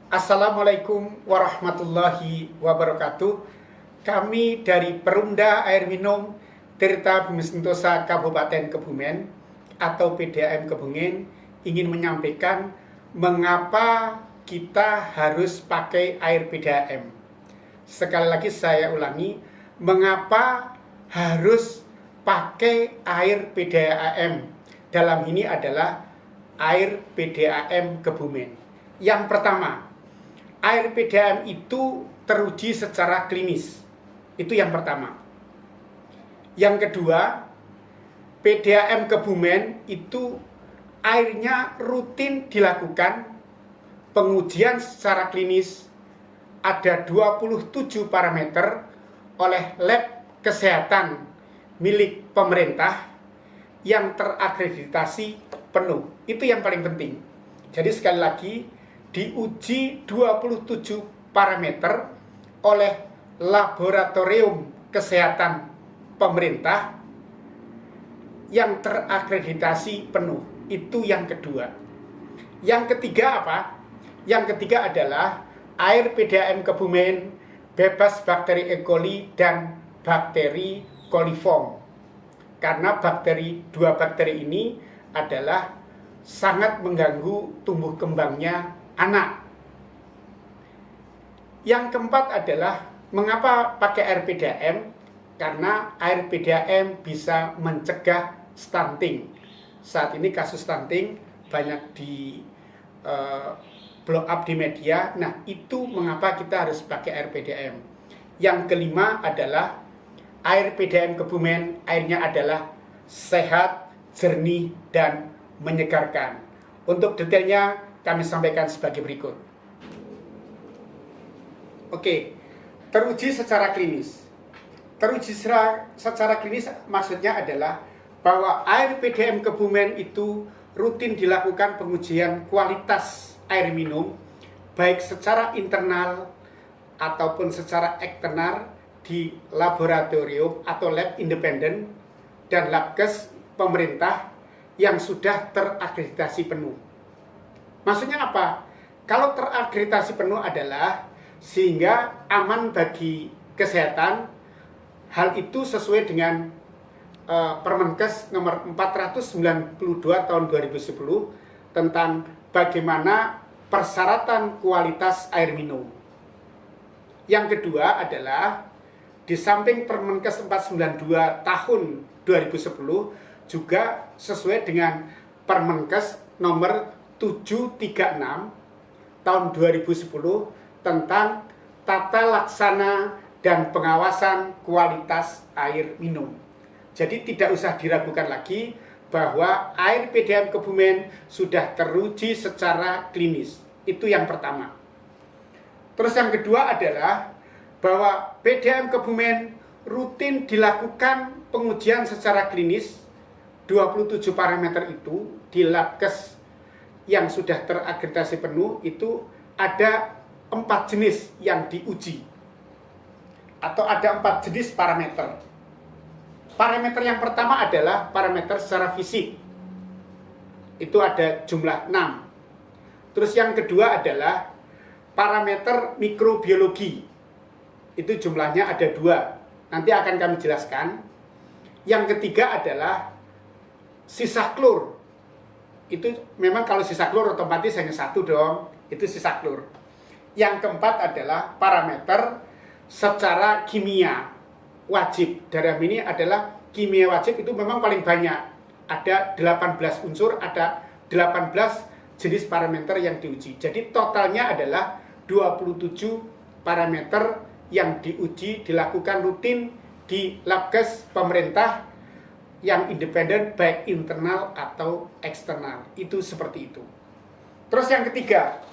Assalamualaikum warahmatullahi wabarakatuh. Kami dari Perumda Air Minum Tirta Bumi Sentosa Kabupaten Kebumen atau PDAM Kebumen ingin menyampaikan mengapa kita harus pakai air PDAM. Sekali lagi saya ulangi, mengapa harus pakai air PDAM? Dalam ini adalah air PDAM Kebumen. Yang pertama, air PDAM itu teruji secara klinis. Itu yang pertama. Yang kedua, PDAM Kebumen itu airnya rutin dilakukan pengujian secara klinis. Ada 27 parameter oleh lab kesehatan milik pemerintah yang terakreditasi penuh. Itu yang paling penting. Jadi sekali lagi, diuji 27 parameter oleh laboratorium kesehatan pemerintah yang terakreditasi penuh. Itu yang kedua. Yang ketiga apa? Yang ketiga adalah air PDAM Kebumen bebas bakteri E. coli dan bakteri coliform. Karena dua bakteri ini adalah sangat mengganggu tumbuh kembangnya anak. Yang keempat adalah mengapa pakai air PDAM? Karena air PDAM bisa mencegah stunting. Saat ini kasus stunting banyak di blow up di media. Nah, itu mengapa kita harus pakai air PDAM. Yang kelima adalah air PDAM Kebumen, airnya adalah sehat, jernih, dan menyegarkan. Untuk detailnya kami sampaikan sebagai berikut. Oke, teruji secara klinis. Teruji secara klinis maksudnya adalah bahwa air PDAM Kebumen itu rutin dilakukan pengujian kualitas air minum baik secara internal ataupun secara eksternal di laboratorium atau lab independen dan labkes pemerintah yang sudah terakreditasi penuh. Maksudnya apa? Kalau terakreditasi penuh adalah sehingga aman bagi kesehatan. Hal itu sesuai dengan Permenkes nomor 492 tahun 2010 tentang bagaimana persyaratan kualitas air minum. Yang kedua adalah di samping Permenkes 492 tahun 2010 juga sesuai dengan Permenkes nomor 736 tahun 2010 tentang tata laksana dan pengawasan kualitas air minum. Jadi tidak usah diragukan lagi bahwa air PDAM Kebumen sudah teruji secara klinis. Itu yang pertama. Terus yang kedua adalah bahwa PDAM Kebumen rutin dilakukan pengujian secara klinis 27 parameter itu di labkes yang sudah terakreditasi penuh. Itu ada 4 jenis yang diuji atau ada 4 jenis parameter. Parameter yang pertama adalah parameter secara fisik. Itu ada jumlah 6. Terus yang kedua adalah parameter mikrobiologi. Itu jumlahnya ada 2. Nanti akan kami jelaskan. Yang ketiga adalah sisa klor. Itu memang kalau sisa klor otomatis hanya 1 dong. Itu sisa klor. Yang keempat adalah parameter secara kimia wajib. Dalam ini adalah kimia wajib itu memang paling banyak. Ada 18 unsur, ada 18 jenis parameter yang diuji. Jadi totalnya adalah 27 parameter yang diuji, dilakukan rutin di labkes pemerintah yang independen baik internal atau eksternal. Itu seperti itu. Terus yang ketiga,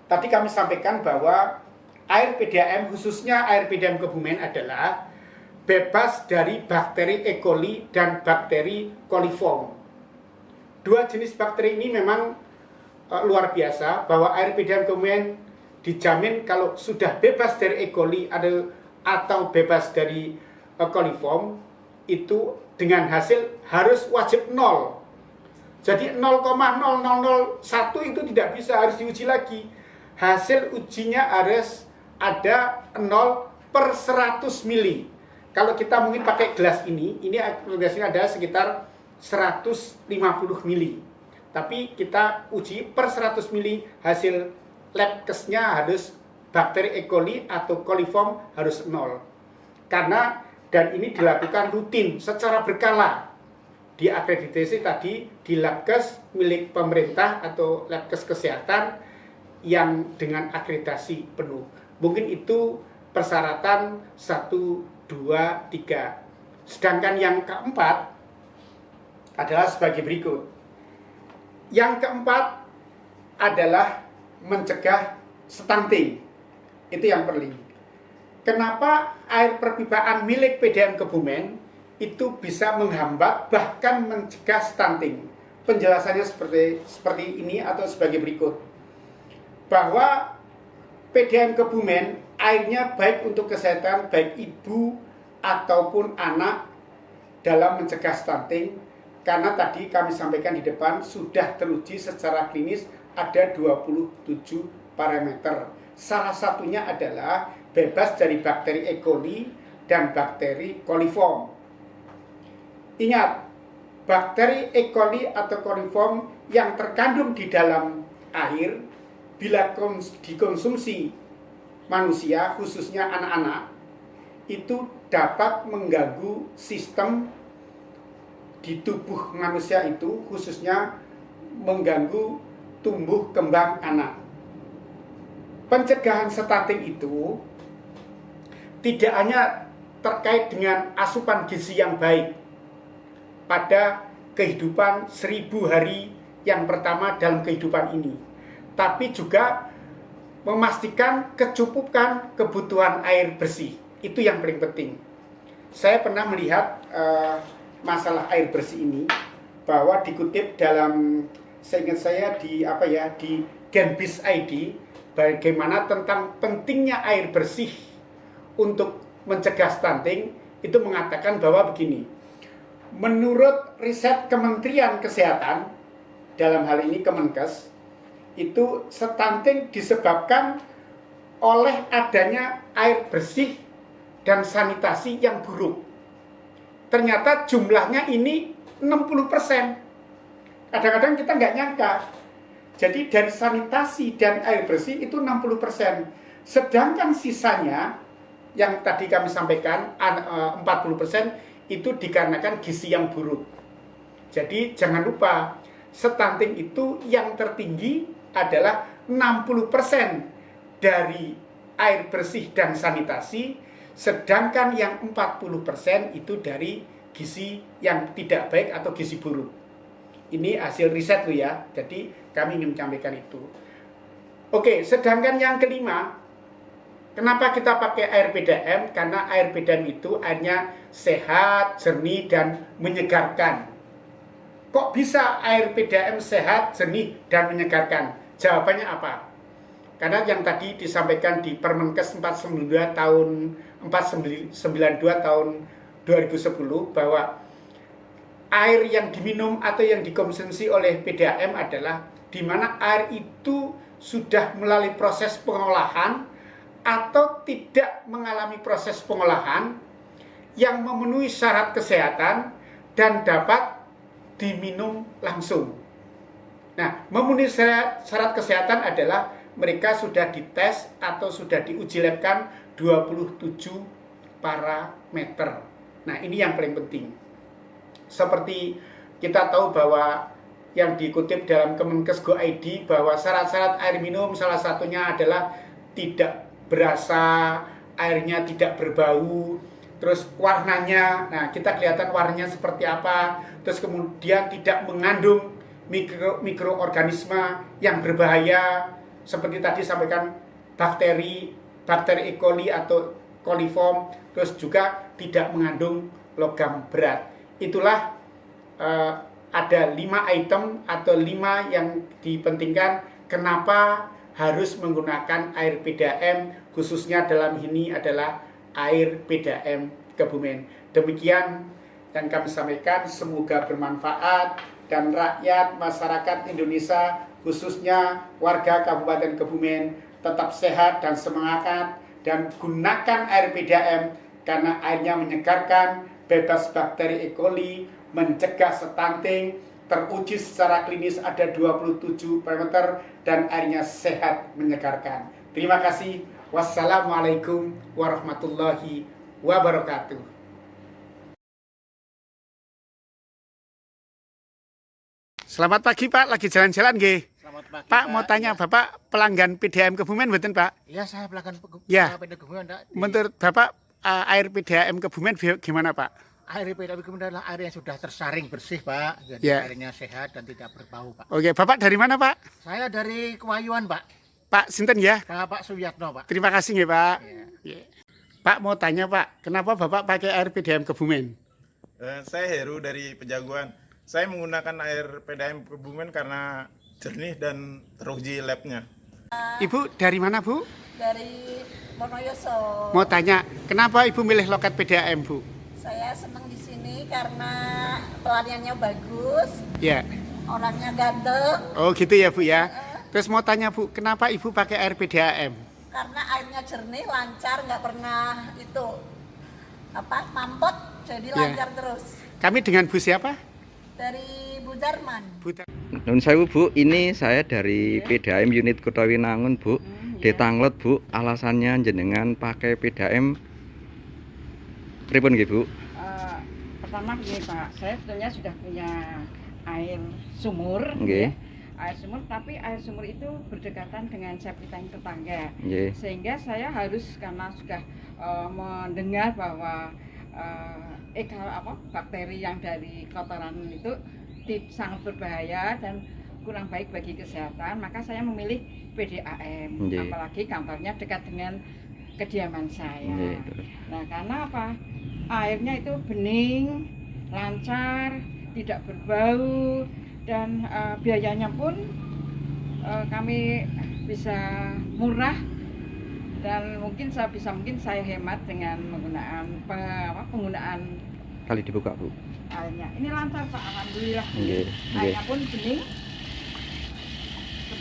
tadi kami sampaikan bahwa air PDAM, khususnya air PDAM Kebumen adalah bebas dari bakteri E. coli dan bakteri coliform. 2 jenis bakteri ini memang luar biasa, bahwa air PDAM Kebumen dijamin kalau sudah bebas dari E. coli atau bebas dari coliform, itu dengan hasil harus wajib 0. Jadi 0,0001 itu tidak bisa, harus diuji lagi. hasil ujinya harus ada 0/100 mili. Kalau kita mungkin pakai gelas ini gelasnya ada sekitar 150 mili. Tapi kita uji per 100 mili, hasil lab testnya harus bakteri E. coli atau coliform harus 0. Karena dan ini dilakukan rutin secara berkala. Diakreditasi tadi di labkes milik pemerintah atau labkes kesehatan yang dengan akreditasi penuh. Mungkin itu persyaratan 1, 2, 3. Sedangkan yang keempat adalah sebagai berikut. Yang keempat adalah mencegah stunting. Itu yang perlu. Kenapa air perpipaan milik PDAM Kebumen itu bisa menghambat bahkan mencegah stunting? Penjelasannya seperti ini atau sebagai berikut. Bahwa PDAM Kebumen airnya baik untuk kesehatan baik ibu ataupun anak dalam mencegah stunting, karena tadi kami sampaikan di depan sudah teruji secara klinis ada 27 parameter. Salah satunya adalah bebas dari bakteri E. coli dan bakteri coliform. Ingat, bakteri E. coli atau coliform yang terkandung di dalam air bila dikonsumsi manusia, khususnya anak-anak, itu dapat mengganggu sistem di tubuh manusia itu, khususnya mengganggu tumbuh kembang anak. Pencegahan stunting itu tidak hanya terkait dengan asupan gizi yang baik pada kehidupan 1000 hari yang pertama dalam kehidupan ini, tapi juga memastikan kecukupan kebutuhan air bersih. Itu yang paling penting. Saya pernah melihat masalah air bersih ini, bahwa dikutip dalam, seingat saya di Genbis ID, bagaimana tentang pentingnya air bersih untuk mencegah stunting, itu mengatakan bahwa begini. Menurut riset Kementerian Kesehatan, dalam hal ini Kemenkes, itu stunting disebabkan oleh adanya air bersih dan sanitasi yang buruk. Ternyata jumlahnya ini 60%. Kadang-kadang kita nggak nyangka. Jadi dari sanitasi dan air bersih itu 60%. Sedangkan sisanya yang tadi kami sampaikan 40% itu dikarenakan gizi yang buruk. Jadi jangan lupa, stunting itu yang tertinggi adalah 60% dari air bersih dan sanitasi, sedangkan yang 40% itu dari gizi yang tidak baik atau gizi buruk. Ini hasil riset loh ya, jadi kami ingin menyampaikan itu. Oke, sedangkan yang kelima, kenapa kita pakai air PDAM? Karena air PDAM itu airnya sehat, jernih, dan menyegarkan. Kok bisa air PDAM sehat, jernih, dan menyegarkan? Jawabannya apa? Karena yang tadi disampaikan di Permenkes 492 tahun 2010 bahwa air yang diminum atau yang dikonsumsi oleh PDAM adalah di mana air itu sudah melalui proses pengolahan atau tidak mengalami proses pengolahan yang memenuhi syarat kesehatan dan dapat diminum langsung. Nah, memenuhi syarat kesehatan adalah mereka sudah dites atau sudah diuji labkan 27 parameter. Nah, ini yang paling penting. Seperti kita tahu bahwa yang dikutip dalam Kemenkes Go ID bahwa syarat-syarat air minum salah satunya adalah tidak berasa, airnya tidak berbau, terus warnanya, nah kita kelihatan warnanya seperti apa, terus kemudian tidak mengandung mikroorganisme yang berbahaya seperti tadi sampaikan bakteri E. coli atau coliform, terus juga tidak mengandung logam berat. Itulah ada 5 item atau 5 yang dipentingkan kenapa harus menggunakan air PDAM, khususnya dalam ini adalah air PDAM Kebumen. Demikian yang kami sampaikan, semoga bermanfaat dan rakyat masyarakat Indonesia, khususnya warga Kabupaten Kebumen, tetap sehat dan semangat, dan gunakan air PDAM karena airnya menyegarkan, bebas bakteri E. coli, mencegah stunting, teruji secara klinis ada 27 parameter, dan airnya sehat menyegarkan. Terima kasih. Wassalamualaikum warahmatullahi wabarakatuh. Selamat pagi Pak, lagi jalan-jalan nggih. Selamat pagi, Pak, mau tanya ya. Bapak pelanggan PDAM Kebumen mboten Pak? Iya, saya pelanggan Ya. Kebumen, Pak. Menurut Bapak air PDAM Kebumen gimana Pak? Air PDAM Kebumen adalah air yang sudah tersaring bersih, Pak. Jadi Ya. airnya sehat dan tidak berbau, Pak. Oke, Bapak dari mana Pak? Saya dari Kewayuan, Pak. Pak Sinten ya? Pak Suyatno, Pak. Terima kasih ya Pak. Ya. Ya. Pak mau tanya Pak, kenapa Bapak pakai air PDAM Kebumen? Saya Heru dari Pejaguan. Saya menggunakan air PDAM Kebumen karena jernih dan teruji labnya. Ibu dari mana Bu? Dari Monoyoso. Mau tanya, kenapa Ibu milih loket PDAM Bu? Saya senang di sini karena pelayanannya bagus, Ya. orangnya ganteng, Oh gitu ya Bu ya. Terus mau tanya Bu, kenapa Ibu pakai air PDAM? karena airnya jernih, lancar, nggak pernah itu mampet, jadi Ya. lancar terus. Kami dengan Bu siapa? Dari Bu Darman. Bu Nun sewu Bu, ini saya dari PDAM unit Kota Winangun Bu. Di Tanglot Bu, alasannya jenengan pakai PDAM pripun nggih Bu? Pertama begini Pak, saya sebetulnya sudah punya air sumur, Nggih. ya. Air sumur, tapi air sumur itu berdekatan dengan septic tank tetangga, Nggih. sehingga saya harus karena sudah mendengar bahwa bakteri yang dari kotoran itu sangat berbahaya dan kurang baik bagi kesehatan, maka saya memilih PDAM, Nggih. apalagi kantornya dekat dengan kediaman saya. Nggih. Nah, karena apa? Airnya itu bening, lancar, tidak berbau, dan biayanya pun kami bisa murah, dan mungkin saya hemat dengan penggunaan Kali dibuka Bu. airnya. Ini lancar Pak, alhamdulillah. Nggih, nggih. Airnya pun bening,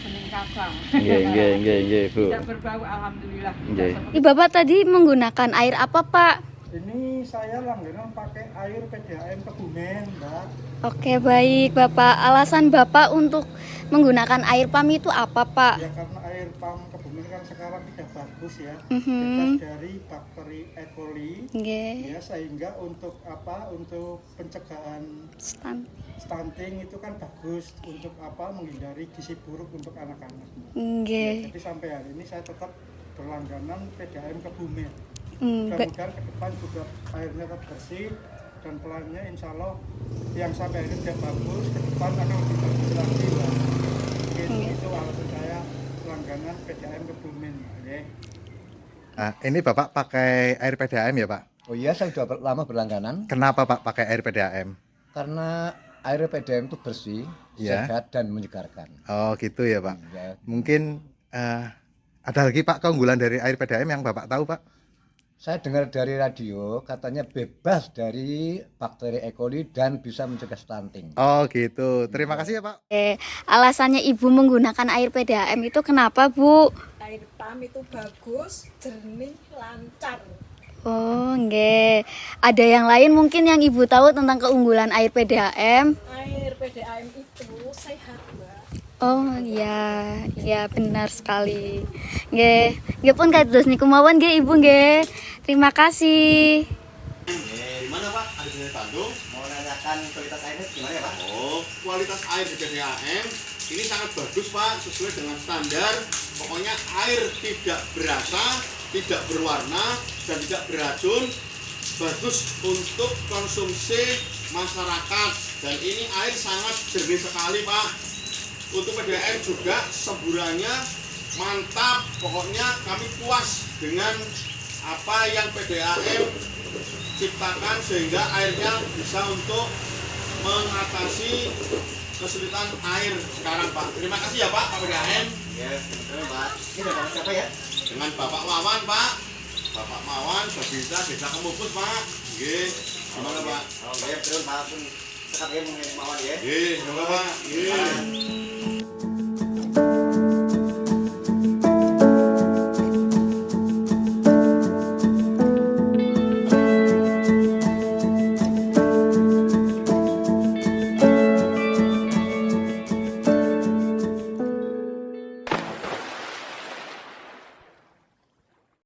bening kaca. Nggih Bu. Tidak berbau, alhamdulillah. Nggih. Bapak tadi menggunakan air apa Pak? Ini saya langganan pakai air PDAM Kebumen, Mbak. Oke baik Bapak, alasan Bapak untuk menggunakan air PAM itu apa Pak? Ya karena air PAM Kebumen kan sekarang tidak bagus ya, Mhm. bebas dari bakteri E. coli. Nggih. Ya sehingga untuk pencegahan stunting itu kan bagus untuk menghindari gizi buruk untuk anak-anak. Nggih. Jadi sampai hari ini saya tetap berlangganan PDAM Kebumen. Baik. Kemudian ke depan juga airnya tetap bersih dan pelayannya insya Allah yang sampai hari ini sudah bagus, ke depan akan lebih bagus lagi lah. Itu alasan saya langganan PDAM Kebumen. Okay. Nah, ini Bapak pakai air PDAM ya Pak? Oh iya, saya sudah lama berlangganan Kenapa Pak pakai air PDAM? karena air PDAM itu bersih, Ya. sehat dan menyegarkan. Oh gitu ya Pak. Ya. Mungkin ada lagi Pak keunggulan dari air PDAM yang Bapak tahu Pak? Saya dengar dari radio katanya bebas dari bakteri E. coli dan bisa mencegah stunting. Oh gitu. Terima kasih ya Pak. Alasannya Ibu menggunakan air PDAM itu kenapa Bu? Air PAM itu bagus, jernih, lancar. Oh nggih. Ada yang lain mungkin yang Ibu tahu tentang keunggulan air PDAM? Air PDAM itu sehat, Mbak. Oh iya, ya benar sekali. Nggih, nggih pun kados niku mawon nggih Ibu nggih. Terima kasih. Di mana Pak? Ada di Bandung. Mau nanyakan kualitas airnya gimana ya, Pak? Oh, kualitas air di PDAM ini sangat bagus Pak, sesuai dengan standar. Pokoknya air tidak berasa, tidak berwarna, dan tidak beracun. Bagus untuk konsumsi masyarakat. Dan ini air sangat jernih sekali Pak. Untuk PDAM juga semburannya mantap. Pokoknya kami puas dengan apa yang PDAM ciptakan sehingga airnya bisa untuk mengatasi kesulitan air sekarang Pak. Terima kasih ya Pak PDAM. Ya, terima Pak. Ini dengan siapa ya? Dengan Bapak Mawan Pak. Bapak Mawan, Babinsa, Desa Kemupus Pak. Nggih. Gimana Pak? Oh, saya terus Pak pun sekat ya Mawan ya. Nggih, gimana Pak? Nggih.